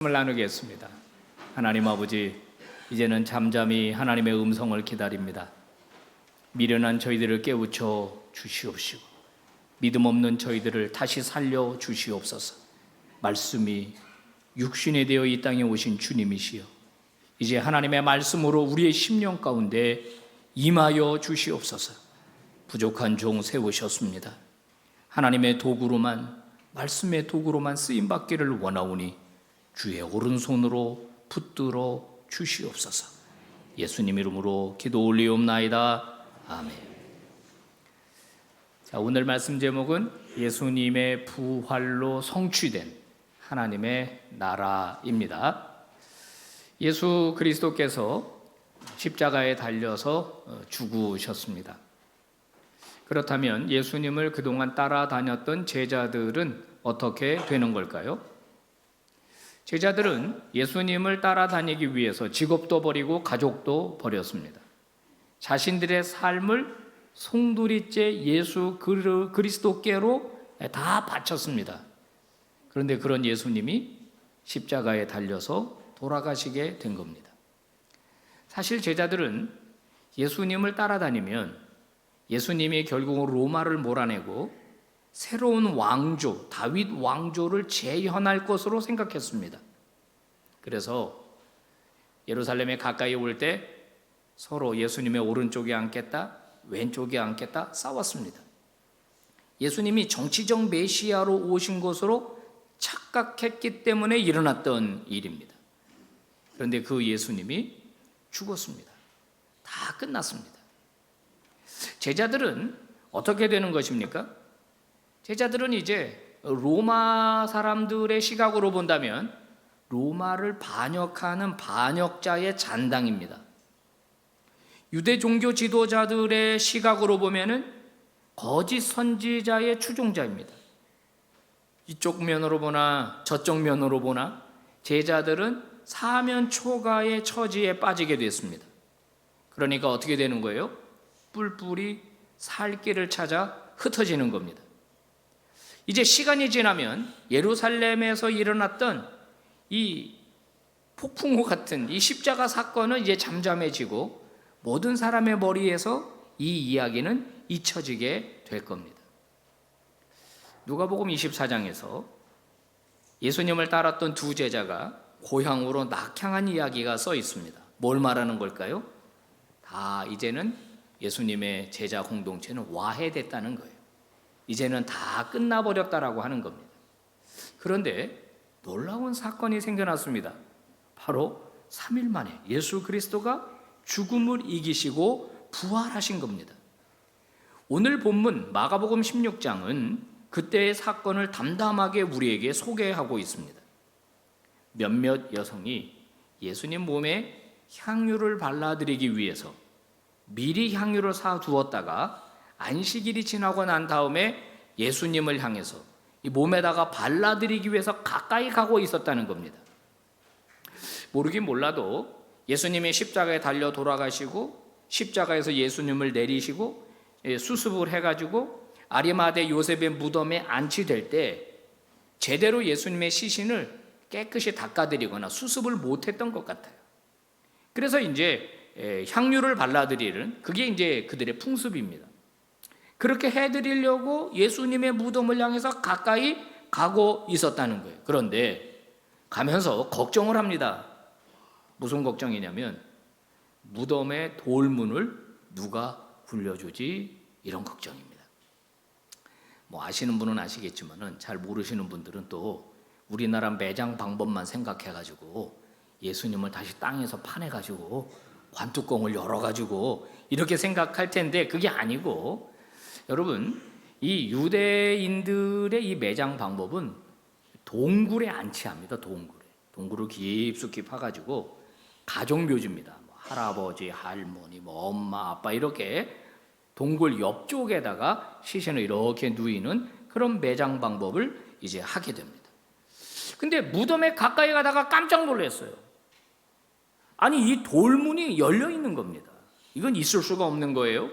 말씀을 나누겠습니다. 하나님 아버지, 이제는 잠잠히 하나님의 음성을 기다립니다. 미련한 저희들을 깨우쳐 주시옵시고 믿음 없는 저희들을 다시 살려 주시옵소서. 말씀이 육신이 되어 이 땅에 오신 주님이시여, 이제 하나님의 말씀으로 우리의 심령 가운데 임하여 주시옵소서. 부족한 종 세우셨습니다. 하나님의 도구로만, 말씀의 도구로만 쓰임받기를 원하오니 주의 오른손으로 붙들어 주시옵소서. 예수님 이름으로 기도 올리옵나이다. 아멘. 자, 오늘 말씀 제목은 예수님의 부활로 성취된 하나님의 나라입니다. 예수 그리스도께서 십자가에 달려서 죽으셨습니다. 그렇다면 예수님을 그동안 따라다녔던 제자들은 어떻게 되는 걸까요? 제자들은 예수님을 따라다니기 위해서 직업도 버리고 가족도 버렸습니다. 자신들의 삶을 송두리째 예수 그리스도께로 다 바쳤습니다. 그런데 그런 예수님이 십자가에 달려서 돌아가시게 된 겁니다. 사실 제자들은 예수님을 따라다니면 예수님이 결국 로마를 몰아내고 새로운 왕조, 다윗 왕조를 재현할 것으로 생각했습니다. 그래서 예루살렘에 가까이 올 때 서로 예수님의 오른쪽에 앉겠다, 왼쪽에 앉겠다 싸웠습니다. 예수님이 정치적 메시아로 오신 것으로 착각했기 때문에 일어났던 일입니다. 그런데 그 예수님이 죽었습니다. 다 끝났습니다. 제자들은 어떻게 되는 것입니까? 제자들은 이제 로마 사람들의 시각으로 본다면 로마를 반역하는 반역자의 잔당입니다. 유대 종교 지도자들의 시각으로 보면은 거짓 선지자의 추종자입니다. 이쪽 면으로 보나 저쪽 면으로 보나 제자들은 사면 초가의 처지에 빠지게 됐습니다. 그러니까 어떻게 되는 거예요? 뿔뿔이 살 길을 찾아 흩어지는 겁니다. 이제 시간이 지나면 예루살렘에서 일어났던 이 폭풍우 같은 이 십자가 사건은 이제 잠잠해지고 모든 사람의 머리에서 이 이야기는 잊혀지게 될 겁니다. 누가복음 24장에서 예수님을 따랐던 두 제자가 고향으로 낙향한 이야기가 써 있습니다. 뭘 말하는 걸까요? 다 이제는 예수님의 제자 공동체는 와해됐다는 거예요. 이제는 다 끝나버렸다라고 하는 겁니다. 그런데 놀라운 사건이 생겨났습니다. 바로 3일 만에 예수 그리스도가 죽음을 이기시고 부활하신 겁니다. 오늘 본문 마가복음 16장은 그때의 사건을 담담하게 우리에게 소개하고 있습니다. 몇몇 여성이 예수님 몸에 향유를 발라드리기 위해서 미리 향유를 사두었다가 안식일이 지나고 난 다음에 예수님을 향해서 이 몸에다가 발라드리기 위해서 가까이 가고 있었다는 겁니다. 모르긴 몰라도 예수님이 십자가에 달려 돌아가시고 십자가에서 예수님을 내리시고 수습을 해가지고 아리마대 요셉의 무덤에 안치될 때 제대로 예수님의 시신을 깨끗이 닦아드리거나 수습을 못했던 것 같아요. 그래서 이제 향유를 발라드리는 그게 이제 그들의 풍습입니다. 그렇게 해드리려고 예수님의 무덤을 향해서 가까이 가고 있었다는 거예요. 그런데 가면서 걱정을 합니다. 무슨 걱정이냐면 무덤의 돌문을 누가 굴려주지? 이런 걱정입니다. 뭐 아시는 분은 아시겠지만은 잘 모르시는 분들은 또 우리나라 매장 방법만 생각해가지고 예수님을 다시 땅에서 파내가지고 관뚜껑을 열어가지고 이렇게 생각할 텐데 그게 아니고, 여러분, 이 유대인들의 이 매장 방법은 동굴에 안치합니다. 동굴을 깊숙이 파가지고 가족묘지입니다. 할아버지, 할머니, 엄마, 아빠 이렇게 동굴 옆쪽에다가 시신을 이렇게 누이는 그런 매장 방법을 이제 하게 됩니다. 근데 무덤에 가까이 가다가 깜짝 놀랐어요. 아니, 이 돌문이 열려 있는 겁니다. 이건 있을 수가 없는 거예요.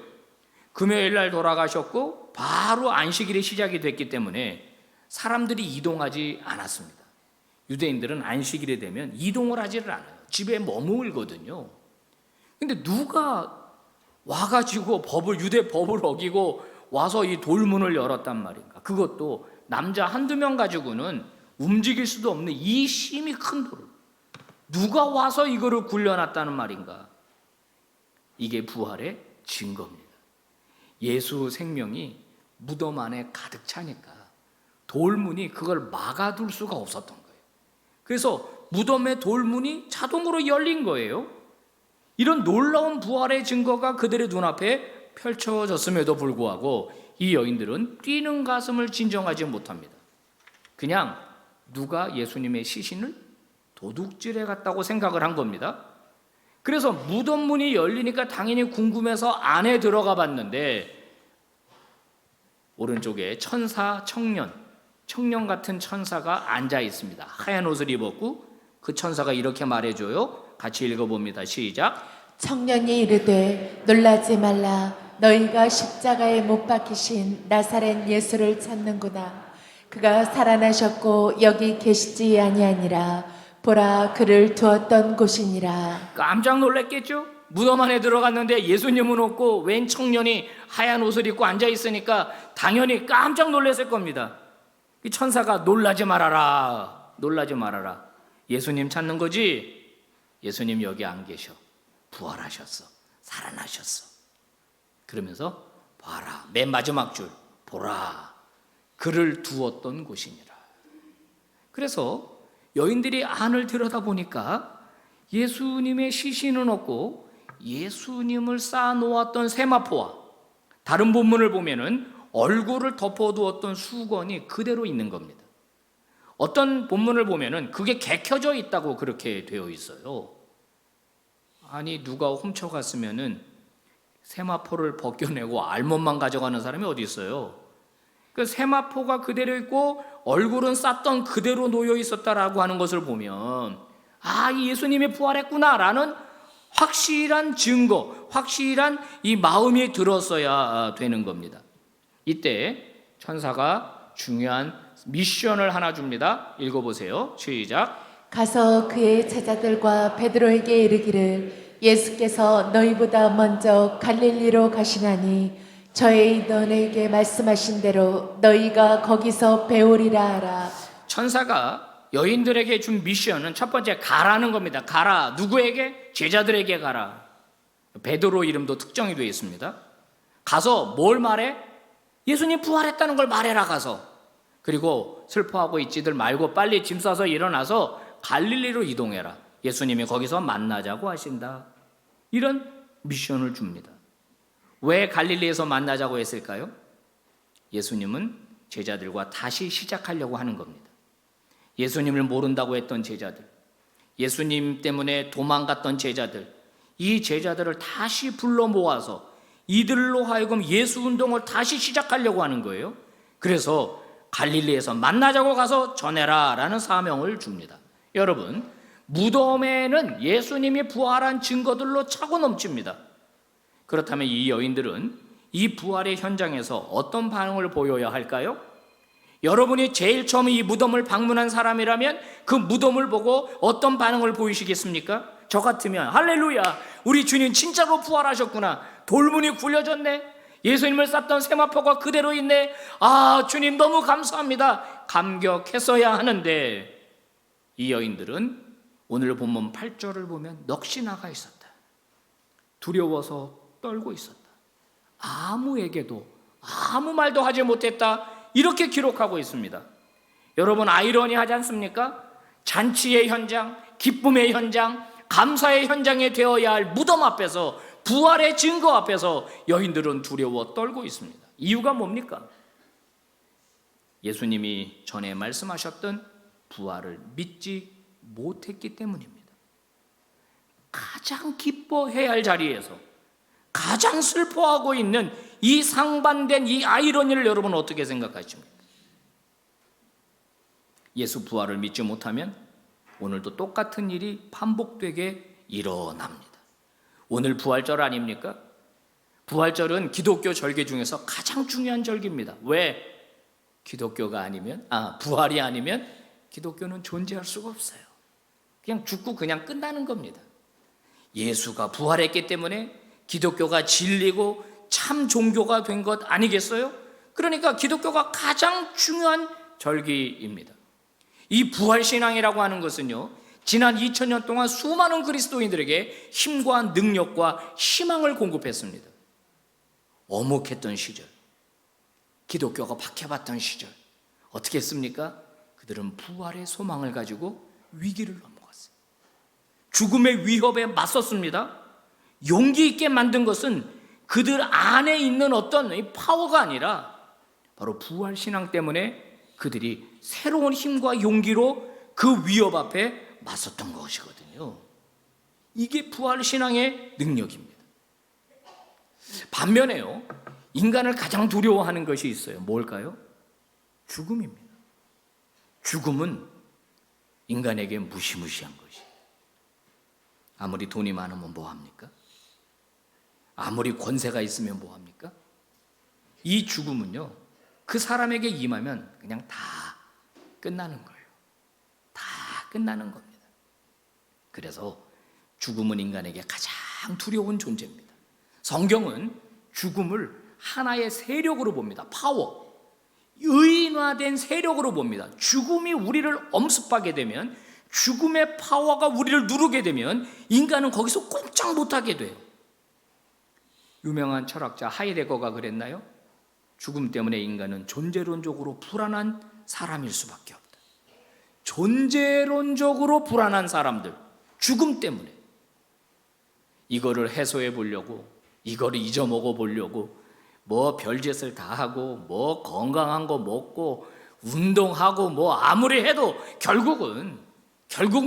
금요일 날 돌아가셨고 바로 안식일이 시작이 됐기 때문에 사람들이 이동하지 않았습니다. 유대인들은 안식일이 되면 이동을 하지를 않아요. 집에 머물거든요. 근데 누가 와가지고 유대 법을 어기고 와서 이 돌문을 열었단 말인가? 그것도 남자 한두 명 가지고는 움직일 수도 없는 이 심히 큰 돌을 누가 와서 이거를 굴려놨다는 말인가? 이게 부활의 증거입니다. 예수 생명이 무덤 안에 가득 차니까 돌문이 그걸 막아둘 수가 없었던 거예요. 그래서 무덤의 돌문이 자동으로 열린 거예요. 이런 놀라운 부활의 증거가 그들의 눈앞에 펼쳐졌음에도 불구하고 이 여인들은 뛰는 가슴을 진정하지 못합니다. 그냥 누가 예수님의 시신을 도둑질해 갔다고 생각을 한 겁니다. 그래서 무덤 문이 열리니까 당연히 궁금해서 안에 들어가 봤는데 오른쪽에 천사 청년 같은 천사가 앉아 있습니다. 하얀 옷을 입었고 그 천사가 이렇게 말해줘요. 같이 읽어봅니다. 시작. 청년이 이르되 놀라지 말라. 너희가 십자가에 못 박히신 나사렛 예수를 찾는구나. 그가 살아나셨고 여기 계시지 아니하니라. 보라, 그를 두었던 곳이니라. 깜짝 놀랐겠죠? 무덤 안에 들어갔는데 예수님은 없고 웬 청년이 하얀 옷을 입고 앉아 있으니까 당연히 깜짝 놀랐을 겁니다. 이 천사가 놀라지 말아라. 예수님 찾는 거지? 예수님 여기 안 계셔. 부활하셨어. 살아나셨어. 그러면서 봐라. 맨 마지막 줄. 보라. 그를 두었던 곳이니라. 그래서 여인들이 안을 들여다보니까 예수님의 시신은 없고 예수님을 쌓아놓았던 세마포와 다른 본문을 보면은 얼굴을 덮어두었던 수건이 그대로 있는 겁니다. 어떤 본문을 보면은 그게 개켜져 있다고 그렇게 되어 있어요. 아니 누가 훔쳐갔으면은 세마포를 벗겨내고 알못만 가져가는 사람이 어디 있어요? 그 세마포가 그대로 있고 얼굴은 쌌던 그대로 놓여 있었다라고 하는 것을 보면 아, 이 예수님이 부활했구나라는 확실한 증거, 확실한 이 마음이 들었어야 되는 겁니다. 이때 천사가 중요한 미션을 하나 줍니다. 읽어보세요. 시작. 가서 그의 제자들과 베드로에게 이르기를 예수께서 너희보다 먼저 갈릴리로 가시나니 저의 너희에게 말씀하신 대로 너희가 거기서 배우리라 하라. 천사가 여인들에게 준 미션은 첫 번째 가라는 겁니다. 가라. 누구에게? 제자들에게 가라. 베드로 이름도 특정이 되어 있습니다. 가서 뭘 말해? 예수님 부활했다는 걸 말해라 가서. 그리고 슬퍼하고 있지들 말고 빨리 짐 싸서 일어나서 갈릴리로 이동해라. 예수님이 거기서 만나자고 하신다. 이런 미션을 줍니다. 왜 갈릴리에서 만나자고 했을까요? 예수님은 제자들과 다시 시작하려고 하는 겁니다. 예수님을 모른다고 했던 제자들, 예수님 때문에 도망갔던 제자들, 이 제자들을 다시 불러 모아서 이들로 하여금 예수 운동을 다시 시작하려고 하는 거예요. 그래서 갈릴리에서 만나자고 가서 전해라 라는 사명을 줍니다. 여러분, 무덤에는 예수님이 부활한 증거들로 차고 넘칩니다. 그렇다면 이 여인들은 이 부활의 현장에서 어떤 반응을 보여야 할까요? 여러분이 제일 처음 이 무덤을 방문한 사람이라면 그 무덤을 보고 어떤 반응을 보이시겠습니까? 저 같으면 할렐루야, 우리 주님 진짜로 부활하셨구나, 돌문이 굴려졌네, 예수님을 쌌던 세마포가 그대로 있네, 아 주님 너무 감사합니다, 감격했어야 하는데 이 여인들은 오늘 본문 8절을 보면 넋이 나가 있었다. 두려워서 떨고 있었다. 아무에게도 아무 말도 하지 못했다. 이렇게 기록하고 있습니다. 여러분, 아이러니하지 않습니까? 잔치의 현장, 기쁨의 현장, 감사의 현장에 되어야 할 무덤 앞에서, 부활의 증거 앞에서 여인들은 두려워 떨고 있습니다. 이유가 뭡니까? 예수님이 전에 말씀하셨던 부활을 믿지 못했기 때문입니다. 가장 기뻐해야 할 자리에서 가장 슬퍼하고 있는 이 상반된 이 아이러니를 여러분 어떻게 생각하십니까? 예수 부활을 믿지 못하면 오늘도 똑같은 일이 반복되게 일어납니다. 오늘 부활절 아닙니까? 부활절은 기독교 절기 중에서 가장 중요한 절기입니다. 왜? 기독교가 아니면, 부활이 아니면 기독교는 존재할 수가 없어요. 그냥 죽고 그냥 끝나는 겁니다. 예수가 부활했기 때문에 기독교가 진리고 참 종교가 된 것 아니겠어요? 그러니까 기독교가 가장 중요한 절기입니다. 이 부활신앙이라고 하는 것은요, 지난 2000년 동안 수많은 그리스도인들에게 힘과 능력과 희망을 공급했습니다. 어묵했던 시절, 기독교가 박해받던 시절 어떻게 했습니까? 그들은 부활의 소망을 가지고 위기를 넘어갔어요. 죽음의 위협에 맞섰습니다. 용기 있게 만든 것은 그들 안에 있는 어떤 파워가 아니라 바로 부활신앙 때문에 그들이 새로운 힘과 용기로 그 위협 앞에 맞섰던 것이거든요. 이게 부활신앙의 능력입니다. 반면에요, 인간을 가장 두려워하는 것이 있어요. 뭘까요? 죽음입니다. 죽음은 인간에게 무시무시한 것이에요. 아무리 돈이 많으면 뭐합니까? 아무리 권세가 있으면 뭐합니까? 이 죽음은요, 그 사람에게 임하면 그냥 다 끝나는 거예요. 다 끝나는 겁니다. 그래서 죽음은 인간에게 가장 두려운 존재입니다. 성경은 죽음을 하나의 세력으로 봅니다. 파워, 의인화된 세력으로 봅니다. 죽음이 우리를 엄습하게 되면, 죽음의 파워가 우리를 누르게 되면 인간은 거기서 꼼짝 못하게 돼요. 유명한 철학자 하이데거가 그랬나요? 죽음 때문에 인간은 존재론적으로 불안한 사람일 수밖에 없다. 존재론적으로 불안한 사람들, 죽음 때문에 이거를 해소해 보려고, 이거를 잊어먹어 보려고 뭐 별짓을 다 하고, 뭐 건강한 거 먹고 운동하고 뭐 아무리 해도 결국은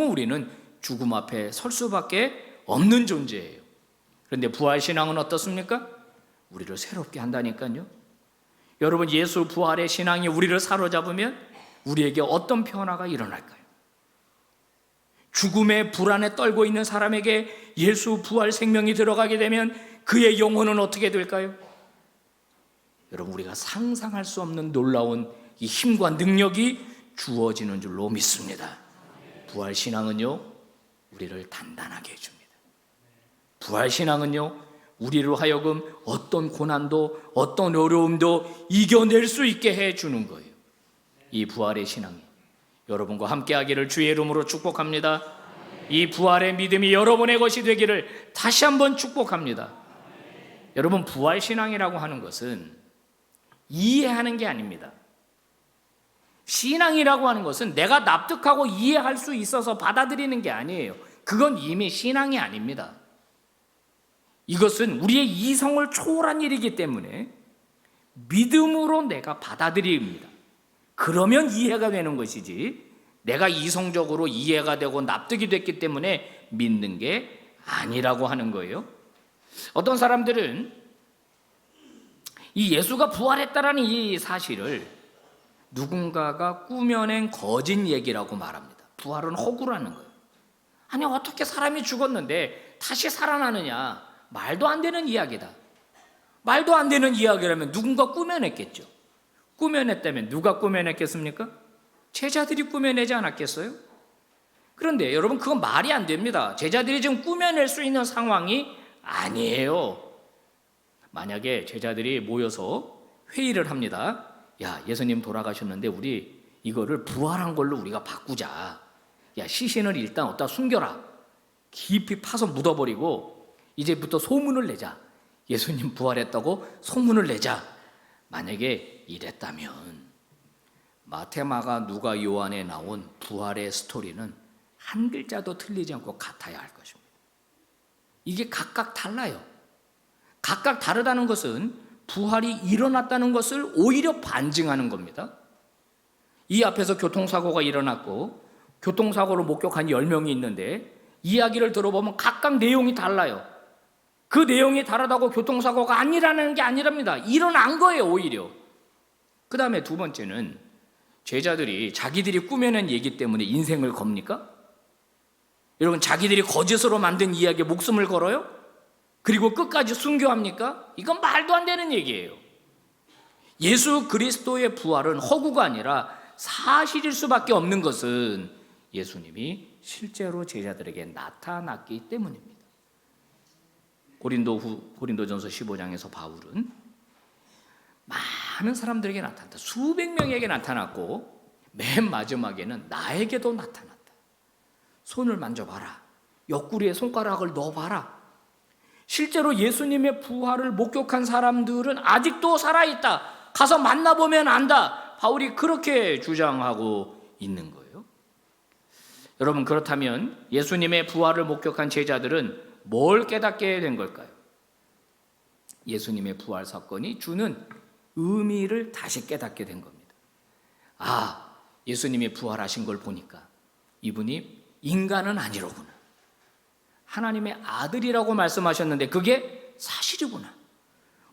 우리는 죽음 앞에 설 수밖에 없는 존재예요. 그런데 부활신앙은 어떻습니까? 우리를 새롭게 한다니까요. 여러분, 예수 부활의 신앙이 우리를 사로잡으면 우리에게 어떤 변화가 일어날까요? 죽음의 불안에 떨고 있는 사람에게 예수 부활 생명이 들어가게 되면 그의 영혼은 어떻게 될까요? 여러분, 우리가 상상할 수 없는 놀라운 이 힘과 능력이 주어지는 줄로 믿습니다. 부활신앙은요, 우리를 단단하게 해줍니다. 부활신앙은요, 우리로 하여금 어떤 고난도, 어떤 어려움도 이겨낼 수 있게 해주는 거예요. 이 부활의 신앙이 여러분과 함께하기를 주의 이름으로 축복합니다. 이 부활의 믿음이 여러분의 것이 되기를 다시 한번 축복합니다. 여러분, 부활신앙이라고 하는 것은 이해하는 게 아닙니다. 신앙이라고 하는 것은 내가 납득하고 이해할 수 있어서 받아들이는 게 아니에요. 그건 이미 신앙이 아닙니다. 이것은 우리의 이성을 초월한 일이기 때문에 믿음으로 내가 받아들입니다. 그러면 이해가 되는 것이지, 내가 이성적으로 이해가 되고 납득이 됐기 때문에 믿는 게 아니라고 하는 거예요. 어떤 사람들은 이 예수가 부활했다라는 이 사실을 누군가가 꾸며낸 거짓 얘기라고 말합니다. 부활은 허구라는 거예요. 아니, 어떻게 사람이 죽었는데 다시 살아나느냐? 말도 안 되는 이야기다. 말도 안 되는 이야기라면 누군가 꾸며냈겠죠. 꾸며냈다면 누가 꾸며냈겠습니까? 제자들이 꾸며내지 않았겠어요? 그런데 여러분, 그건 말이 안 됩니다. 제자들이 지금 꾸며낼 수 있는 상황이 아니에요. 만약에 제자들이 모여서 회의를 합니다. 야, 예수님 돌아가셨는데 우리 이거를 부활한 걸로 우리가 바꾸자. 야, 시신을 일단 어디다 숨겨라. 깊이 파서 묻어버리고 이제부터 소문을 내자. 예수님 부활했다고 소문을 내자. 만약에 이랬다면 마태, 마가, 누가, 요한에 나온 부활의 스토리는 한 글자도 틀리지 않고 같아야 할 것입니다. 이게 각각 달라요. 각각 다르다는 것은 부활이 일어났다는 것을 오히려 반증하는 겁니다. 이 앞에서 교통사고가 일어났고 교통사고를 목격한 10명이 있는데 이야기를 들어보면 각각 내용이 달라요. 그 내용이 다르다고 교통사고가 아니라는 게 아니랍니다. 일어난 거예요, 오히려. 그 다음에 두 번째는 제자들이 자기들이 꾸며낸 얘기 때문에 인생을 겁니까? 여러분, 자기들이 거짓으로 만든 이야기에 목숨을 걸어요? 그리고 끝까지 순교합니까? 이건 말도 안 되는 얘기예요. 예수 그리스도의 부활은 허구가 아니라 사실일 수밖에 없는 것은 예수님이 실제로 제자들에게 나타났기 때문입니다. 고린도전서 15장에서 바울은 많은 사람들에게 나타났다. 수백 명에게 나타났고 맨 마지막에는 나에게도 나타났다. 손을 만져봐라. 옆구리에 손가락을 넣어봐라. 실제로 예수님의 부활을 목격한 사람들은 아직도 살아있다. 가서 만나보면 안다. 바울이 그렇게 주장하고 있는 거예요. 여러분, 그렇다면 예수님의 부활을 목격한 제자들은 뭘 깨닫게 된 걸까요? 예수님의 부활 사건이 주는 의미를 다시 깨닫게 된 겁니다. 아, 예수님이 부활하신 걸 보니까 이분이 인간은 아니로구나. 하나님의 아들이라고 말씀하셨는데 그게 사실이구나.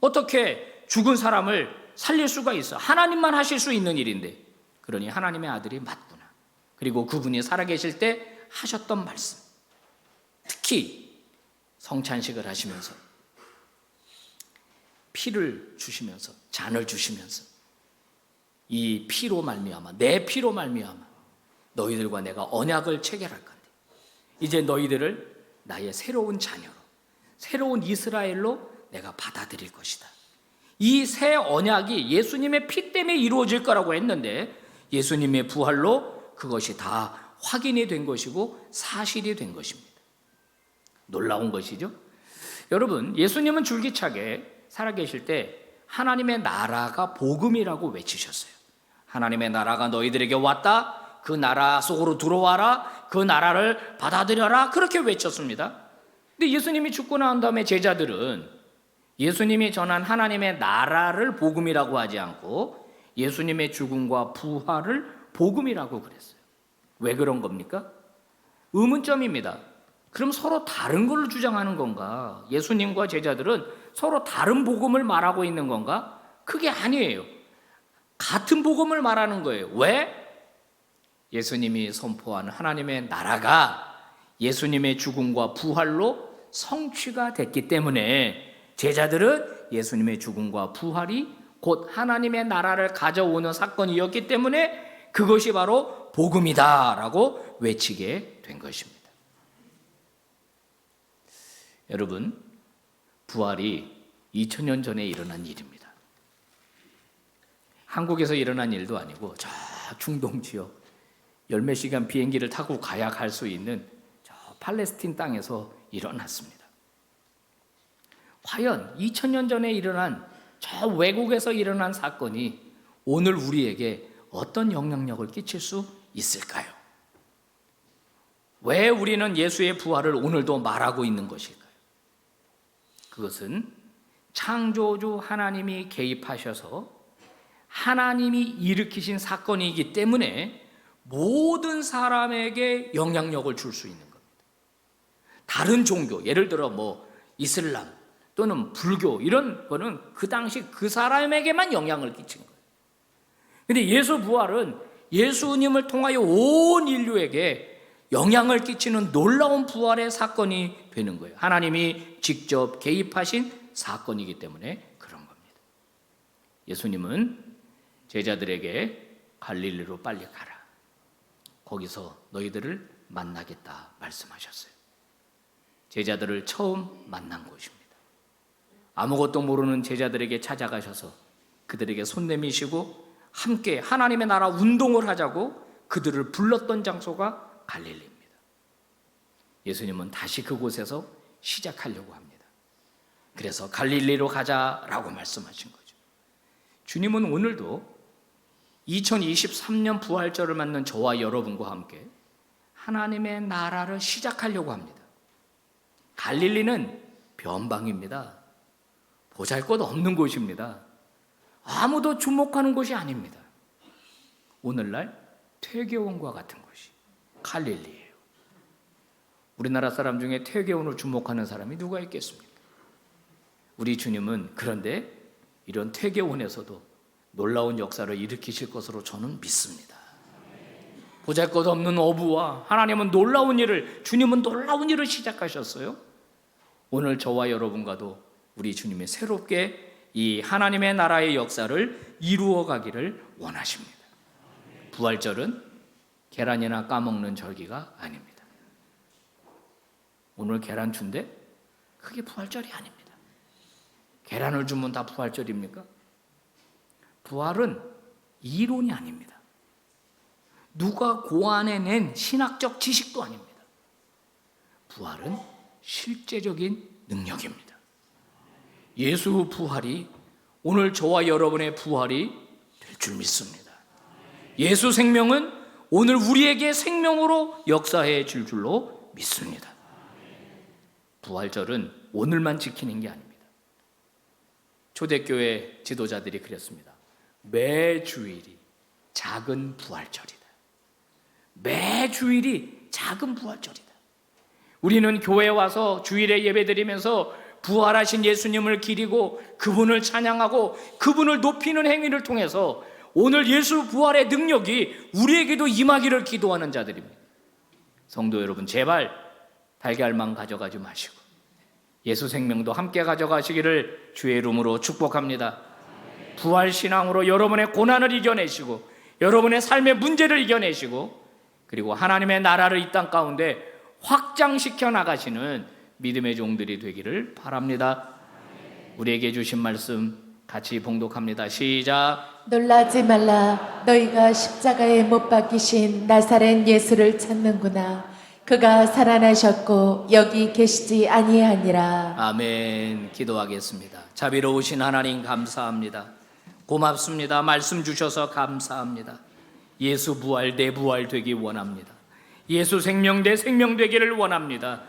어떻게 죽은 사람을 살릴 수가 있어? 하나님만 하실 수 있는 일인데. 그러니 하나님의 아들이 맞구나. 그리고 그분이 살아계실 때 하셨던 말씀, 특히 성찬식을 하시면서 피를 주시면서, 잔을 주시면서 이 피로 말미암아, 내 피로 말미암아 너희들과 내가 언약을 체결할 건데 이제 너희들을 나의 새로운 자녀로, 새로운 이스라엘로 내가 받아들일 것이다. 이 새 언약이 예수님의 피 때문에 이루어질 거라고 했는데 예수님의 부활로 그것이 다 확인이 된 것이고 사실이 된 것입니다. 놀라운 것이죠. 여러분, 예수님은 줄기차게 살아계실 때 하나님의 나라가 복음이라고 외치셨어요. 하나님의 나라가 너희들에게 왔다. 그 나라 속으로 들어와라. 그 나라를 받아들여라. 그렇게 외쳤습니다. 근데 예수님이 죽고 난 다음에 제자들은 예수님이 전한 하나님의 나라를 복음이라고 하지 않고 예수님의 죽음과 부활을 복음이라고 그랬어요. 왜 그런 겁니까? 의문점입니다. 그럼 서로 다른 걸 주장하는 건가? 예수님과 제자들은 서로 다른 복음을 말하고 있는 건가? 그게 아니에요. 같은 복음을 말하는 거예요. 왜? 예수님이 선포하는 하나님의 나라가 예수님의 죽음과 부활로 성취가 됐기 때문에 제자들은 예수님의 죽음과 부활이 곧 하나님의 나라를 가져오는 사건이었기 때문에 그것이 바로 복음이다라고 외치게 된 것입니다. 여러분, 부활이 2000년 전에 일어난 일입니다. 한국에서 일어난 일도 아니고 저 중동 지역 열몇 시간 비행기를 타고 가야 갈 수 있는 저 팔레스틴 땅에서 일어났습니다. 과연 2000년 전에 일어난 저 외국에서 일어난 사건이 오늘 우리에게 어떤 영향력을 끼칠 수 있을까요? 왜 우리는 예수의 부활을 오늘도 말하고 있는 것일까요? 그것은 창조주 하나님이 개입하셔서 하나님이 일으키신 사건이기 때문에 모든 사람에게 영향력을 줄 수 있는 겁니다. 다른 종교, 예를 들어 이슬람 또는 불교 이런 거는 그 당시 그 사람에게만 영향을 끼친 거예요. 근데 예수 부활은 예수님을 통하여 온 인류에게 영향을 끼치는 놀라운 부활의 사건이 되는 거예요. 하나님이 직접 개입하신 사건이기 때문에 그런 겁니다. 예수님은 제자들에게 갈릴리로 빨리 가라. 거기서 너희들을 만나겠다 말씀하셨어요. 제자들을 처음 만난 곳입니다. 아무것도 모르는 제자들에게 찾아가셔서 그들에게 손 내미시고 함께 하나님의 나라 운동을 하자고 그들을 불렀던 장소가 갈릴리입니다. 예수님은 다시 그곳에서 시작하려고 합니다. 그래서 갈릴리로 가자라고 말씀하신 거죠. 주님은 오늘도 2023년 부활절을 맞는 저와 여러분과 함께 하나님의 나라를 시작하려고 합니다. 갈릴리는 변방입니다. 보잘것없는 곳입니다. 아무도 주목하는 곳이 아닙니다. 오늘날 퇴계원과 같은 곳이 갈릴리예요. 우리나라 사람 중에 퇴계원을 주목하는 사람이 누가 있겠습니까? 우리 주님은 그런데 이런 퇴계원에서도 놀라운 역사를 일으키실 것으로 저는 믿습니다. 보잘것없는 어부와 하나님은 놀라운 일을, 주님은 놀라운 일을 시작하셨어요. 오늘 저와 여러분과도 우리 주님이 새롭게 이 하나님의 나라의 역사를 이루어 가기를 원하십니다. 부활절은 계란이나 까먹는 절기가 아닙니다. 오늘 계란 준대? 그게 부활절이 아닙니다. 계란을 주면 다 부활절입니까? 부활은 이론이 아닙니다. 누가 고안해낸 신학적 지식도 아닙니다. 부활은 실제적인 능력입니다. 예수 부활이 오늘 저와 여러분의 부활이 될 줄 믿습니다. 예수 생명은 오늘 우리에게 생명으로 역사해 줄 줄로 믿습니다. 부활절은 오늘만 지키는 게 아닙니다. 초대교회 지도자들이 그랬습니다. 매 주일이 작은 부활절이다. 매 주일이 작은 부활절이다. 우리는 교회에 와서 주일에 예배드리면서 부활하신 예수님을 기리고 그분을 찬양하고 그분을 높이는 행위를 통해서 오늘 예수 부활의 능력이 우리에게도 임하기를 기도하는 자들입니다. 성도 여러분, 제발 달걀만 가져가지 마시고 예수 생명도 함께 가져가시기를 주의 이름으로 축복합니다. 부활 신앙으로 여러분의 고난을 이겨내시고 여러분의 삶의 문제를 이겨내시고 그리고 하나님의 나라를 이 땅 가운데 확장시켜 나가시는 믿음의 종들이 되기를 바랍니다. 우리에게 주신 말씀 같이 봉독합니다. 시작. 놀라지 말라. 너희가 십자가에 못 박히신 나사렛 예수를 찾는구나. 그가 살아나셨고 여기 계시지 아니하니라. 아멘. 기도하겠습니다. 자비로우신 하나님 감사합니다. 고맙습니다. 말씀 주셔서 감사합니다. 예수 부활 내 부활 되기 원합니다. 예수 생명 내 생명 되기를 원합니다.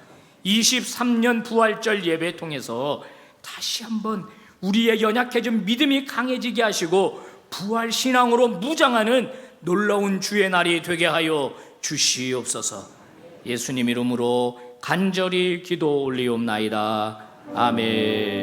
23년 부활절 예배 통해서 다시 한번 우리의 연약해진 믿음이 강해지게 하시고 부활 신앙으로 무장하는 놀라운 주의 날이 되게 하여 주시옵소서. 예수님 이름으로 간절히 기도 올리옵나이다. 아멘.